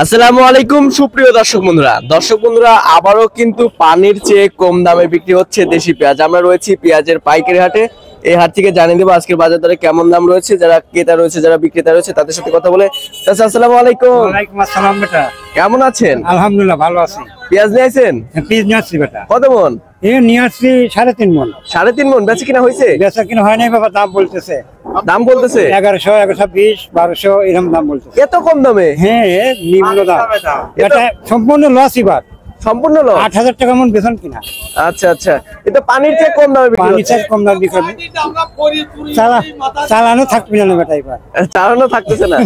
আসসালামু আলাইকুম সুপ্রিয় দর্শক বন্ধুরা আবারও কিন্তু পানির চেয়ে কম দামে বিক্রি হচ্ছে দেশি পেঁয়াজ। আমরা রয়েছি পেঁয়াজের পাইকারি হাটে। এই হাট থেকে জানিয়ে দেবো আজকের বাজার দরে কেমন দাম রয়েছে, যারা ক্রেতা রয়েছে যারা বিক্রেতা রয়েছে তাদের সাথে কথা বলে। আসসালামু আলাইকুম। ওয়ালাইকুম আসসালাম বেটা, কেমন আছেন? আলহামদুলিল্লাহ ভালো আছি। পেঁয়াজ নিয়েছেন? পেঁয়াজ নিয়ে আসছি বেটা। কত মন? নিয়ে আসছি 3.5 মন। 3.5 মন বেচা কিনা হয়েছে? বেচা কিনা হয় নাই বাবা, দাম বলতেছে 1100, 1120, 1200 এরকম দাম বলতেছে। এত কম দামে? হ্যাঁ, নিম্ন দাম। এটা সম্পূর্ণ লস। এবার সম্পূর্ণ লস। 8000 টাকা মন বেতন কিনা। আচ্ছা আচ্ছা, এটা পানির চেয়ে কম দামে বিক্রি হচ্ছে। পানির চেয়ে কম দামে বিক্রি হবে। চালানো থাকবে না বেটা, এবার চালানো থাকতেছে না।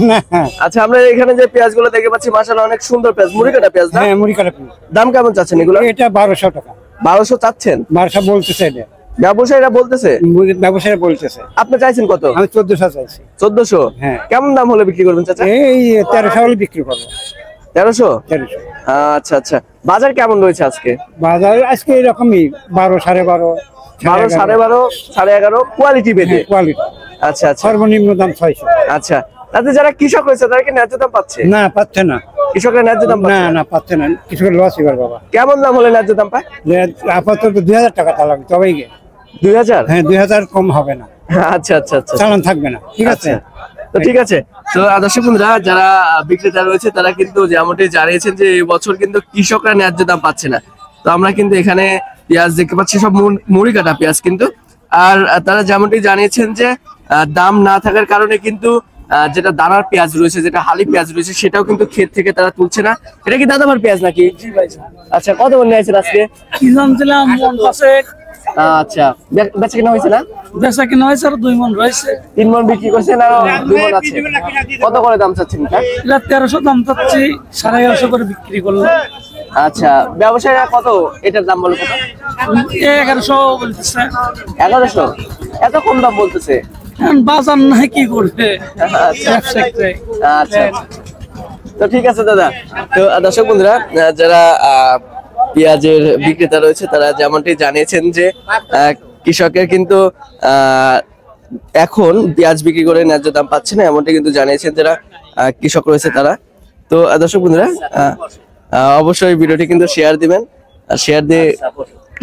আচ্ছা, আমরা এখানে যে পেঁয়াজগুলো দেখতে পাচ্ছি মাশাআল্লাহ অনেক সুন্দর পেঁয়াজ, মুড়ি কাটা পেঁয়াজ না? হ্যাঁ, মুড়ি কাটা পেঁয়াজ। দাম কেমন চাচ্ছেন এগুলো? এটা 1200 টাকা। 1200 চাচ্ছেন? 1200 বলতেছে। এটা ব্যবসায়ীরা বলতেছে? ব্যবসায়ীরা বলতেছে। আপনি চাইছেন কত? আমি 1400 চাইছি। 1400? হ্যাঁ। কেমন দাম হলে বিক্রি করবেন চাচা? এই 1300 হলে বিক্রি করবো। 1300? 1300। আচ্ছা আচ্ছা, বাজার কেমন রয়েছে আজকে? বাজার আজকে এরকমই 12, 12.5, 12, 12.5, 11.5 কোয়ালিটি ভেদে। কোয়ালিটি। আচ্ছা আচ্ছা, সর্বনিম্ন দাম 600। আচ্ছা, তাতে যারা কৃষক রয়েছে তারা কি ন্যায্য দাম পাচ্ছে? না, পাচ্ছে না। কৃষকরা ন্যায্য দাম পাচ্ছে না, পাচ্ছে না। কৃষকের লস এবার বাবা। কেমন দাম হলে ন্যায্য দাম পায়? আপাতত 2000 টাকা চালাবে তবেই। 2000? হ্যাঁ, 2000 কম হবে না। আচ্ছা আচ্ছা আচ্ছা, চালান থাকবে না। ঠিক আছে, তো ঠিক আছে। তো দর্শক বন্ধুরা, যারা বিক্রেতা রয়েছে তারা কিন্তু যেমনটি জানিয়েছেন যে এই বছর কিন্তু কৃষকরা ন্যায্য দাম পাচ্ছে না। তো আমরা কিন্তু এখানে পেঁয়াজ দেখতে পাচ্ছি, সব মুড়ি কাটা পেঁয়াজ কিন্তু। আর তারা যেমনটি জানিয়েছেন যে দাম না থাকার কারণে কিন্তু যেটা দানার পেঁয়াজ রয়েছে, যেটা হালি পেঁয়াজ রয়েছে, সেটাও কিন্তু ক্ষেত থেকে তারা তুলছে না। এটা কি দাদাভার পেঁয়াজ নাকি? আচ্ছা, কত মনে আছে আজকে? কি জানছিলাম মন পাশে। আচ্ছা, বেচা কিনা হয়েছে না? বেচা কিনা হয়েছে আর 2 মন রয়েছে। 3 মন বিক্রি করছেন আর 2 মন আছে। কত করে দাম চাচ্ছেন? এটা 1300 দাম চাচ্ছি, 1150 করে বিক্রি করলাম। আচ্ছা, ব্যবসায়ীরা কত এটার দাম বলে? কত? 1100 বলতেছে। 1100? এত কম দাম বলতেছে? বাজার নাই, কি করবে? আচ্ছা, তো ঠিক আছে দাদা। তো দর্শক বন্ধুরা, যারা পেঁয়াজের বিক্রেতা রয়েছে তারা যেমনটি জানিয়েছেন যে কৃষকের কিন্তু এখন পেঁয়াজ বিক্রি করে ন্যায্য দাম পাচ্ছে না, এমনটি কিন্তু জানিয়েছেন যারা কৃষক রয়েছে তারা। তো দর্শক বন্ধুরা, অবশ্যই ভিডিওটি কিন্তু শেয়ার দিবেন, শেয়ার দিয়ে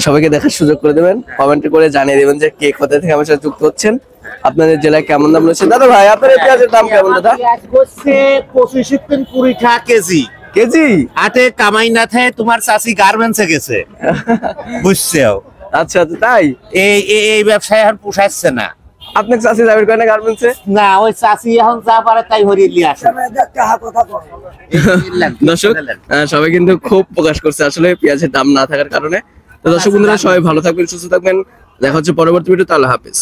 সবাইকে দেখার সুযোগ করে দেবেন, কমেন্ট করে জানিয়ে দেবেন যে কে কোথা থেকে আমার সাথে যুক্ত হচ্ছেন, আপনাদের জেলায় কেমন দাম রয়েছে। দাদা ভাই, আপনার পেঁয়াজের দাম কেমন দাদা? 25-20 টাকা কেজি। কেজি? আটে কামাই না থাকে, তোমার চাষি গার্মেন্টসে গেছে, বুঝছো? আচ্ছা আচ্ছা, তাই এই ব্যবসায় এখন পোষাচ্ছে না। আপনার চাষি যাবেন কেন গার্মেন্টসে? না, ওই চাষি এখন যা পারে তাই হরিয়ে নিয়ে আসে। দর্শক, সবাই কিন্তু খুব প্রকাশ করছে আসলে পেঁয়াজের দাম না থাকার কারণে। তো দর্শক বন্ধুরা, সবাই ভালো থাকবেন, সুস্থ থাকবেন, দেখা হচ্ছে পরবর্তী ভিডিওতে। আল্লাহ হাফেজ।